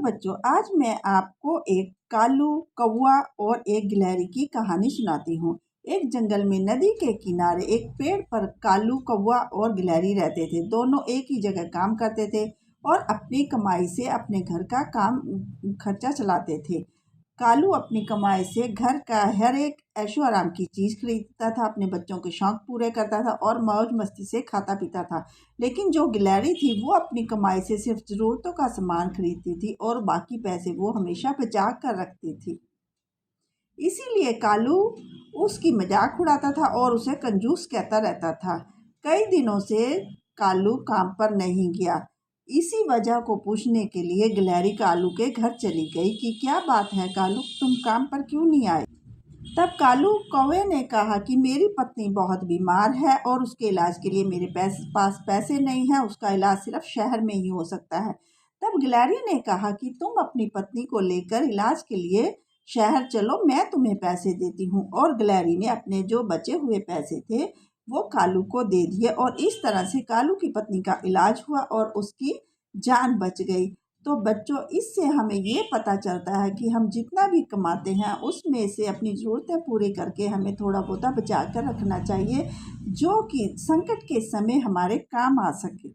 बच्चों, आज मैं आपको एक कालू कौवा और एक गिलहरी की कहानी सुनाती हूँ। एक जंगल में नदी के किनारे एक पेड़ पर कालू कौवा और गिलहरी रहते थे। दोनों एक ही जगह काम करते थे और अपनी कमाई से अपने घर का काम खर्चा चलाते थे। कालू अपनी कमाई से घर का हर एक ऐशो आराम की चीज खरीदता था, अपने बच्चों के शौक पूरे करता था और मौज मस्ती से खाता पीता था। लेकिन जो गिलहरी थी वो अपनी कमाई से सिर्फ जरूरतों का सामान खरीदती थी और बाकी पैसे वो हमेशा बचा कर रखती थी। इसीलिए कालू उसकी मजाक उड़ाता था और उसे कंजूस कहता रहता था। कई दिनों से कालू काम पर नहीं गया। इसी वजह को पूछने के लिए गिलहरी कालू के घर चली गई कि क्या बात है कालू, तुम काम पर क्यों नहीं आए। तब कालू कौवे ने कहा कि मेरी पत्नी बहुत बीमार है और उसके इलाज के लिए मेरे पास पैसे नहीं हैं, उसका इलाज सिर्फ शहर में ही हो सकता है। तब गिलहरी ने कहा कि तुम अपनी पत्नी को लेकर इलाज के लिए शहर चलो, मैं तुम्हें पैसे देती हूँ। और गिलहरी ने अपने जो बचे हुए पैसे थे वो कालू को दे दिए और इस तरह से कालू की पत्नी का इलाज हुआ और उसकी जान बच गई। तो बच्चों, इससे हमें ये पता चलता है कि हम जितना भी कमाते हैं उसमें से अपनी ज़रूरतें पूरी करके हमें थोड़ा बहुत बचा कर रखना चाहिए, जो कि संकट के समय हमारे काम आ सके।